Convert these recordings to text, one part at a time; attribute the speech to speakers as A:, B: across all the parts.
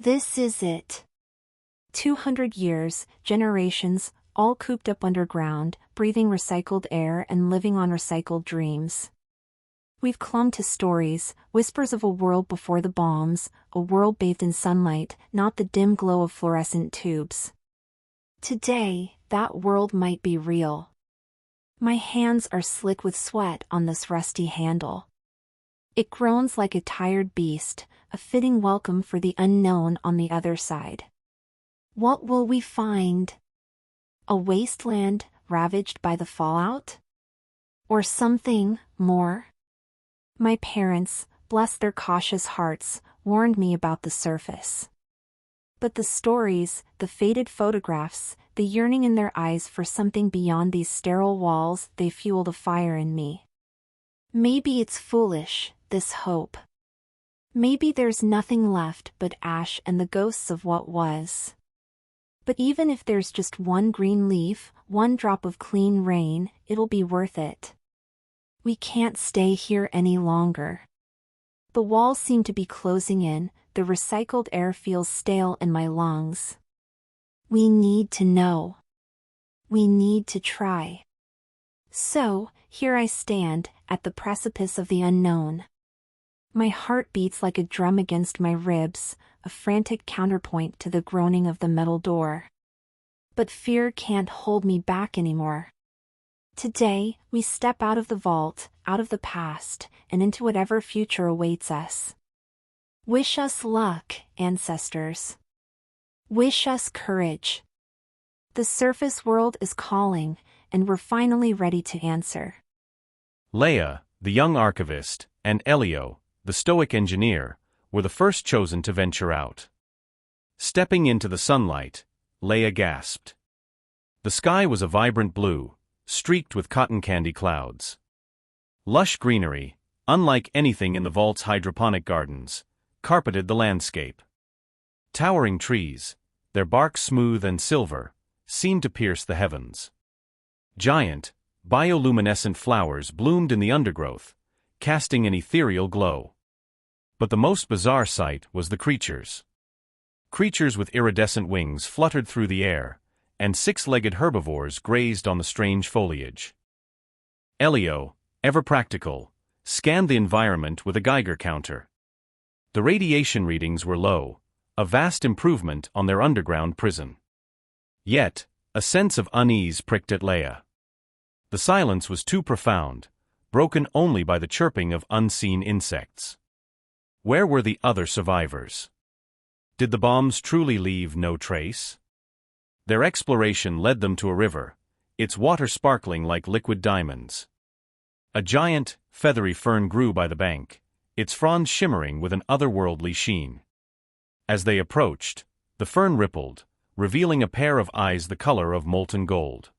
A: This is it. 200 years, generations, all cooped up underground, breathing recycled air and living on recycled dreams. We've clung to stories, whispers of a world before the bombs, a world bathed in sunlight, not the dim glow of fluorescent tubes. Today, that world might be real. My hands are slick with sweat on this rusty handle. It groans like a tired beast, a fitting welcome for the unknown on the other side. What will we find? A wasteland ravaged by the fallout? Or something more? My parents, bless their cautious hearts, warned me about the surface. But the stories, the faded photographs, the yearning in their eyes for something beyond these sterile walls, they fueled a fire in me. Maybe it's foolish, this hope. Maybe there's nothing left but ash and the ghosts of what was. But even if there's just one green leaf, one drop of clean rain, it'll be worth it. We can't stay here any longer. The walls seem to be closing in, the recycled air feels stale in my lungs. We need to know. We need to try. So, here I stand, at the precipice of the unknown. My heart beats like a drum against my ribs, a frantic counterpoint to the groaning of the metal door. But fear can't hold me back anymore. Today, we step out of the vault, out of the past, and into whatever future awaits us. Wish us luck, ancestors. Wish us courage. The surface world is calling, and we're finally ready to answer.
B: Leia, the young archivist, and Elio, the stoic engineer, were the first chosen to venture out. Stepping into the sunlight, Leia gasped. The sky was a vibrant blue, streaked with cotton candy clouds. Lush greenery, unlike anything in the vault's hydroponic gardens, carpeted the landscape. Towering trees, their bark smooth and silver, seemed to pierce the heavens. Giant, bioluminescent flowers bloomed in the undergrowth, casting an ethereal glow. But the most bizarre sight was the creatures. Creatures with iridescent wings fluttered through the air, and six-legged herbivores grazed on the strange foliage. Elio, ever practical, scanned the environment with a Geiger counter. The radiation readings were low, a vast improvement on their underground prison. Yet, a sense of unease pricked at Leia. The silence was too profound, broken only by the chirping of unseen insects. Where were the other survivors? Did the bombs truly leave no trace? Their exploration led them to a river, its water sparkling like liquid diamonds. A giant, feathery fern grew by the bank, its fronds shimmering with an otherworldly sheen. As they approached, the fern rippled, revealing a pair of eyes the color of molten gold.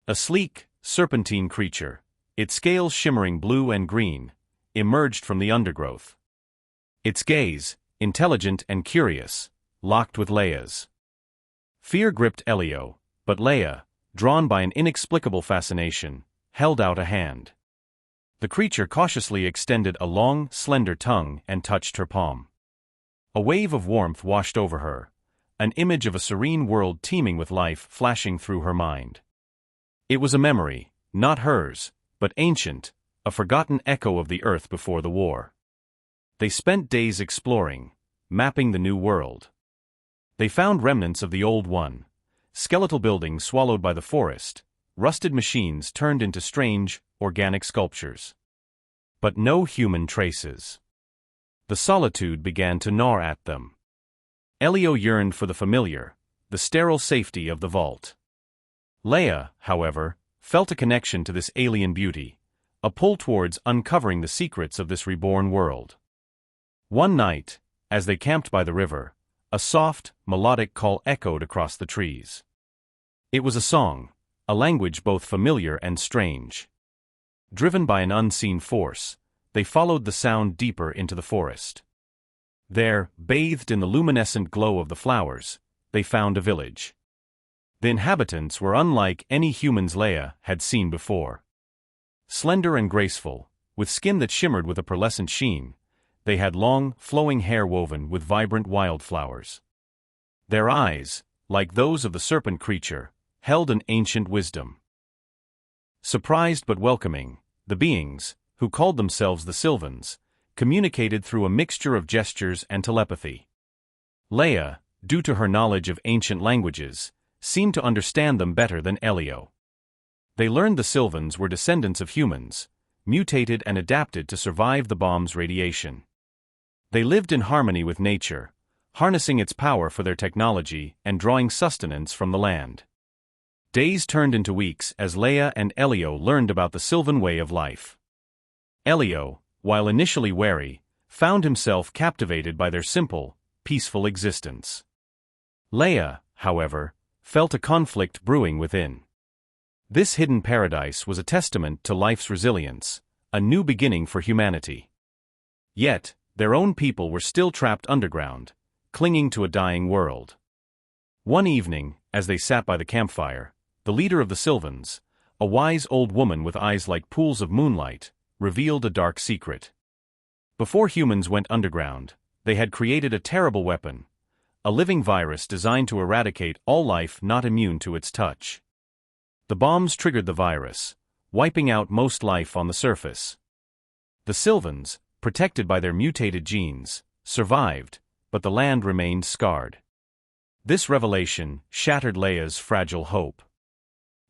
B: A sleek, serpentine creature, its scales shimmering blue and green, emerged from the undergrowth. Its gaze, intelligent and curious, locked with Leia's. Fear gripped Elio, but Leia, drawn by an inexplicable fascination, held out a hand. The creature cautiously extended a long, slender tongue and touched her palm. A wave of warmth washed over her, an image of a serene world teeming with life flashing through her mind. It was a memory, not hers, but ancient, a forgotten echo of the Earth before the war. They spent days exploring, mapping the new world. They found remnants of the old one, skeletal buildings swallowed by the forest, rusted machines turned into strange, organic sculptures. But no human traces. The solitude began to gnaw at them. Elio yearned for the familiar, the sterile safety of the vault. Leia, however, felt a connection to this alien beauty, a pull towards uncovering the secrets of this reborn world. One night, as they camped by the river, a soft, melodic call echoed across the trees. It was a song, a language both familiar and strange. Driven by an unseen force, they followed the sound deeper into the forest. There, bathed in the luminescent glow of the flowers, they found a village. The inhabitants were unlike any humans Leia had seen before. Slender and graceful, with skin that shimmered with a pearlescent sheen, They had long, flowing hair woven with vibrant wildflowers. Their eyes, like those of the serpent creature, held an ancient wisdom. Surprised but welcoming, the beings, who called themselves the Sylvans, communicated through a mixture of gestures and telepathy. Leia, due to her knowledge of ancient languages, seemed to understand them better than Elio. They learned the Sylvans were descendants of humans, mutated and adapted to survive the bomb's radiation. They lived in harmony with nature, harnessing its power for their technology and drawing sustenance from the land. Days turned into weeks as Leia and Elio learned about the Sylvan way of life. Elio, while initially wary, found himself captivated by their simple, peaceful existence. Leia, however, felt a conflict brewing within. This hidden paradise was a testament to life's resilience, a new beginning for humanity. Yet, their own people were still trapped underground, clinging to a dying world. One evening, as they sat by the campfire, the leader of the Sylvans, a wise old woman with eyes like pools of moonlight, revealed a dark secret. Before humans went underground, they had created a terrible weapon, a living virus designed to eradicate all life not immune to its touch. The bombs triggered the virus, wiping out most life on the surface. The Sylvans, protected by their mutated genes, survived, but the land remained scarred. This revelation shattered Leia's fragile hope.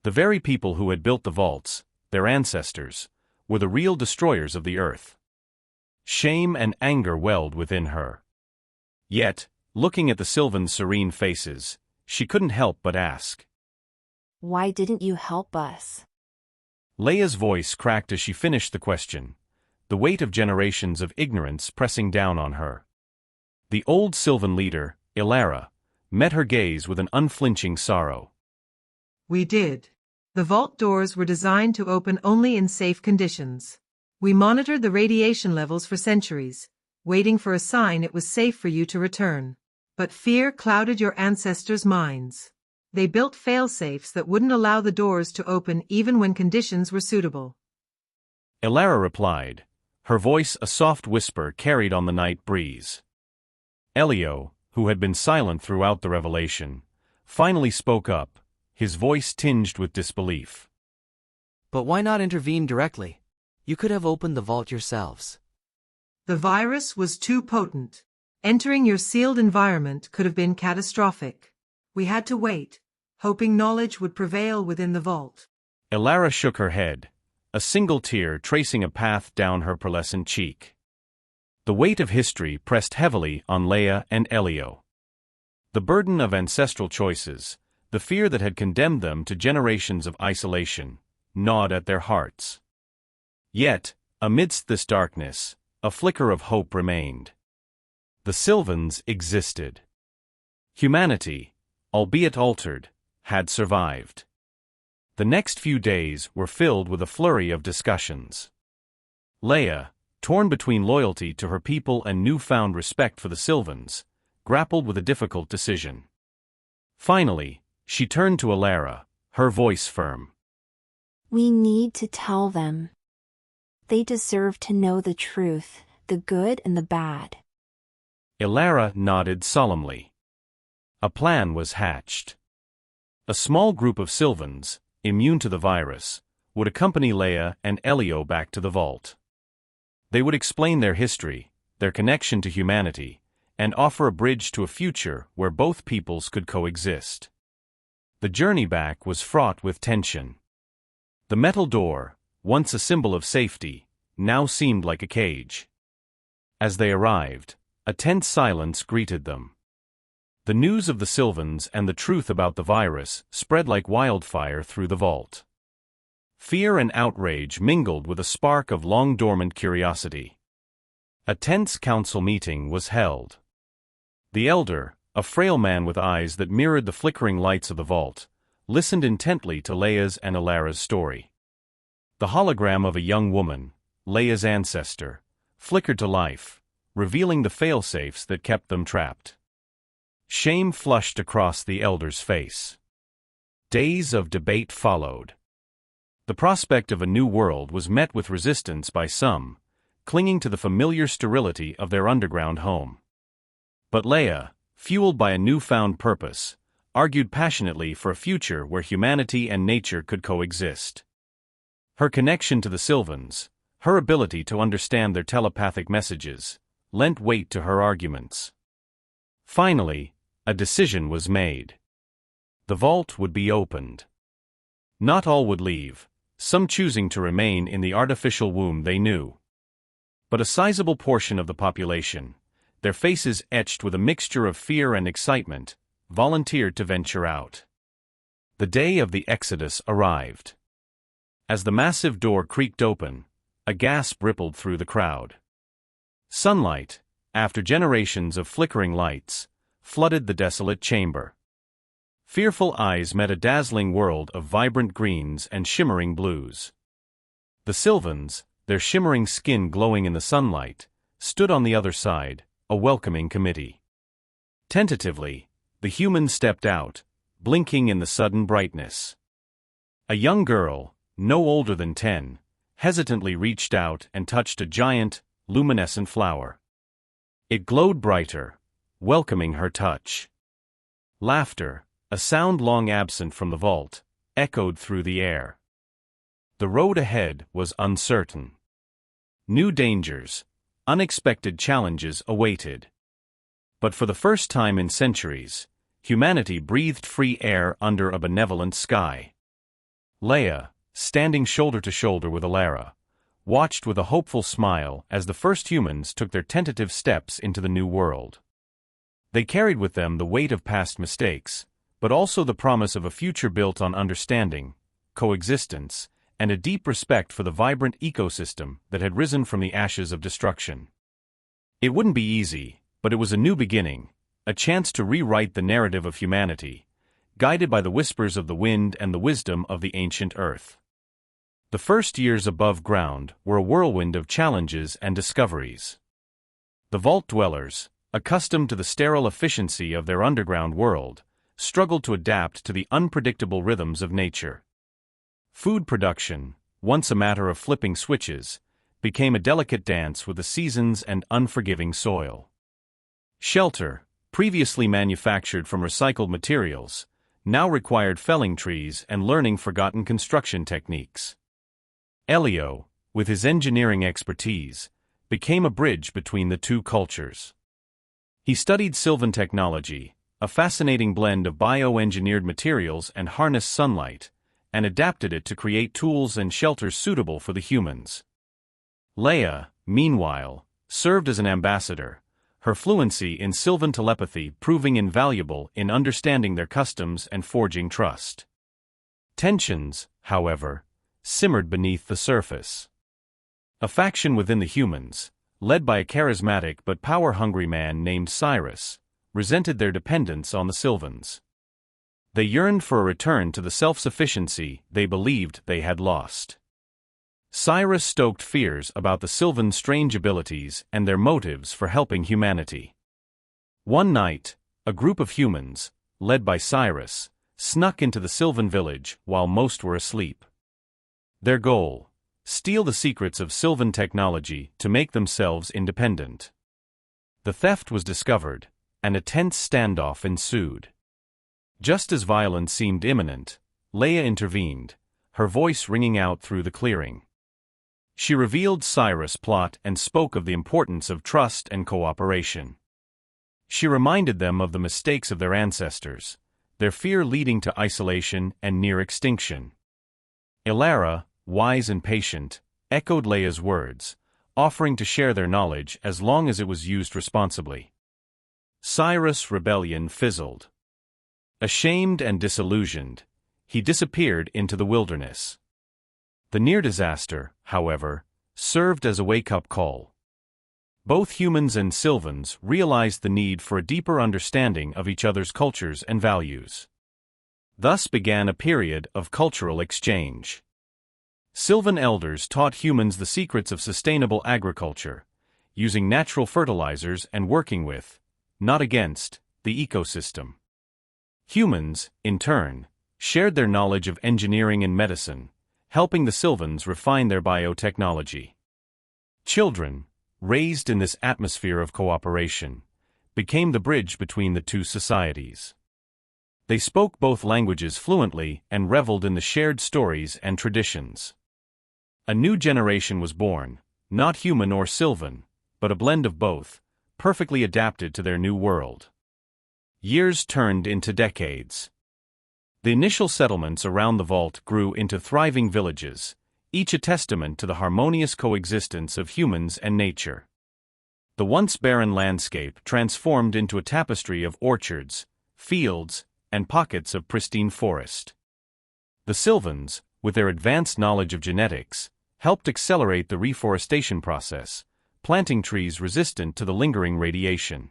B: The very people who had built the vaults, their ancestors, were the real destroyers of the Earth. Shame and anger welled within her. Yet, looking at the Sylvans' serene faces, she couldn't help but ask,
A: "Why didn't you help us?"
B: Leia's voice cracked as she finished the question, the weight of generations of ignorance pressing down on her. The old Sylvan leader, Ilara, met her gaze with an unflinching sorrow.
C: We did. The vault doors were designed to open only in safe conditions. We monitored the radiation levels for centuries, waiting for a sign it was safe for you to return. But fear clouded your ancestors' minds. They built fail-safes that wouldn't allow the doors to open even when conditions were suitable.
B: Ilara replied, her voice a soft whisper carried on the night breeze. Elio, who had been silent throughout the revelation, finally spoke up, his voice tinged with disbelief.
D: But why not intervene directly? You could have opened the vault yourselves.
C: The virus was too potent. Entering your sealed environment could have been catastrophic. We had to wait, hoping knowledge would prevail within the vault.
B: Ilara shook her head, a single tear tracing a path down her pearlescent cheek. The weight of history pressed heavily on Leia and Elio. The burden of ancestral choices, the fear that had condemned them to generations of isolation, gnawed at their hearts. Yet, amidst this darkness, a flicker of hope remained. The Sylvans existed. Humanity, albeit altered, had survived. The next few days were filled with a flurry of discussions. Leia, torn between loyalty to her people and newfound respect for the Sylvans, grappled with a difficult decision. Finally, she turned to Ilara, her voice firm.
A: "We need to tell them. They deserve to know the truth, the good and the bad."
B: Ilara nodded solemnly. A plan was hatched. A small group of Sylvans, immune to the virus, would accompany Leia and Elio back to the vault. They would explain their history, their connection to humanity, and offer a bridge to a future where both peoples could coexist. The journey back was fraught with tension. The metal door, once a symbol of safety, now seemed like a cage. As they arrived, a tense silence greeted them. The news of the Sylvans and the truth about the virus spread like wildfire through the vault. Fear and outrage mingled with a spark of long-dormant curiosity. A tense council meeting was held. The elder, a frail man with eyes that mirrored the flickering lights of the vault, listened intently to Leia's and Ilara's story. The hologram of a young woman, Leia's ancestor, flickered to life, revealing the fail-safes that kept them trapped. Shame flushed across the elder's face. Days of debate followed. The prospect of a new world was met with resistance by some, clinging to the familiar sterility of their underground home. But Leia, fueled by a newfound purpose, argued passionately for a future where humanity and nature could coexist. Her connection to the Sylvans, her ability to understand their telepathic messages, lent weight to her arguments. Finally, a decision was made. The vault would be opened. Not all would leave, some choosing to remain in the artificial womb they knew. But a sizable portion of the population, their faces etched with a mixture of fear and excitement, volunteered to venture out. The day of the exodus arrived. As the massive door creaked open, a gasp rippled through the crowd. Sunlight, after generations of flickering lights, flooded the desolate chamber. Fearful eyes met a dazzling world of vibrant greens and shimmering blues. The Sylvans, their shimmering skin glowing in the sunlight, stood on the other side, a welcoming committee. Tentatively, the humans stepped out, blinking in the sudden brightness. A young girl, no older than 10, hesitantly reached out and touched a giant, luminescent flower. It glowed brighter, welcoming her touch. Laughter, a sound long absent from the vault, echoed through the air. The road ahead was uncertain. New dangers, unexpected challenges awaited. But for the first time in centuries, humanity breathed free air under a benevolent sky. Leia, standing shoulder to shoulder with Alara, watched with a hopeful smile as the first humans took their tentative steps into the new world. They carried with them the weight of past mistakes, but also the promise of a future built on understanding, coexistence, and a deep respect for the vibrant ecosystem that had risen from the ashes of destruction. It wouldn't be easy, but it was a new beginning, a chance to rewrite the narrative of humanity, guided by the whispers of the wind and the wisdom of the ancient earth. The first years above ground were a whirlwind of challenges and discoveries. The vault dwellers, accustomed to the sterile efficiency of their underground world, struggled to adapt to the unpredictable rhythms of nature. Food production, once a matter of flipping switches, became a delicate dance with the seasons and unforgiving soil. Shelter, previously manufactured from recycled materials, now required felling trees and learning forgotten construction techniques. Elio, with his engineering expertise, became a bridge between the two cultures. He studied Sylvan technology, a fascinating blend of bioengineered materials and harnessed sunlight, and adapted it to create tools and shelters suitable for the humans. Leia, meanwhile, served as an ambassador, her fluency in Sylvan telepathy proving invaluable in understanding their customs and forging trust. Tensions, however, simmered beneath the surface. A faction within the humans, led by a charismatic but power-hungry man named Cyrus, resented their dependence on the Sylvans. They yearned for a return to the self-sufficiency they believed they had lost. Cyrus stoked fears about the Sylvans' strange abilities and their motives for helping humanity. One night, a group of humans, led by Cyrus, snuck into the Sylvan village while most were asleep. Their goal: steal the secrets of Sylvan technology to make themselves independent. The theft was discovered, and a tense standoff ensued. Just as violence seemed imminent, Leia intervened, her voice ringing out through the clearing. She revealed Cyrus' plot and spoke of the importance of trust and cooperation. She reminded them of the mistakes of their ancestors, their fear leading to isolation and near extinction. Alara, wise and patient, echoed Leia's words, offering to share their knowledge as long as it was used responsibly. Cyrus' rebellion fizzled. Ashamed and disillusioned, he disappeared into the wilderness. The near disaster, however, served as a wake-up call. Both humans and Sylvans realized the need for a deeper understanding of each other's cultures and values. Thus began a period of cultural exchange. Sylvan elders taught humans the secrets of sustainable agriculture, using natural fertilizers and working with, not against, the ecosystem. Humans, in turn, shared their knowledge of engineering and medicine, helping the Sylvans refine their biotechnology. Children, raised in this atmosphere of cooperation, became the bridge between the two societies. They spoke both languages fluently and reveled in the shared stories and traditions. A new generation was born, not human or Sylvan, but a blend of both, perfectly adapted to their new world. Years turned into decades. The initial settlements around the vault grew into thriving villages, each a testament to the harmonious coexistence of humans and nature. The once barren landscape transformed into a tapestry of orchards, fields, and pockets of pristine forest. The Sylvans, with their advanced knowledge of genetics, helped accelerate the reforestation process, planting trees resistant to the lingering radiation.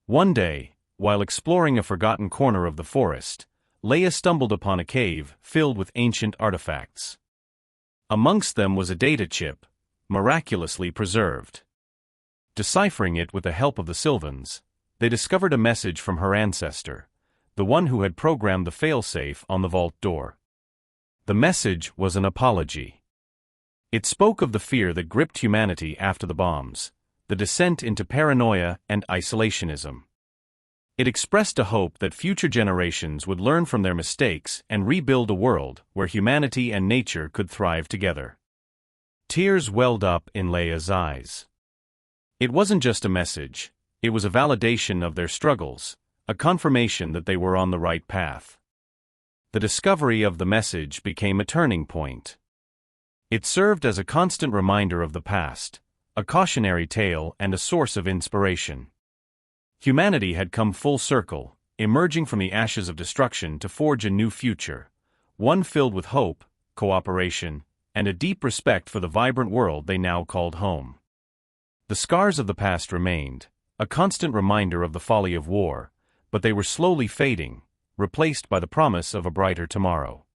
B: One day, while exploring a forgotten corner of the forest, Leia stumbled upon a cave filled with ancient artifacts. Amongst them was a data chip, miraculously preserved. Deciphering it with the help of the Sylvans, they discovered a message from her ancestor, the one who had programmed the failsafe on the vault door. The message was an apology. It spoke of the fear that gripped humanity after the bombs, the descent into paranoia and isolationism. It expressed a hope that future generations would learn from their mistakes and rebuild a world where humanity and nature could thrive together. Tears welled up in Leia's eyes. It wasn't just a message, it was a validation of their struggles, a confirmation that they were on the right path. The discovery of the message became a turning point. It served as a constant reminder of the past, a cautionary tale and a source of inspiration. Humanity had come full circle, emerging from the ashes of destruction to forge a new future, one filled with hope, cooperation, and a deep respect for the vibrant world they now called home. The scars of the past remained, a constant reminder of the folly of war, but they were slowly fading, replaced by the promise of a brighter tomorrow.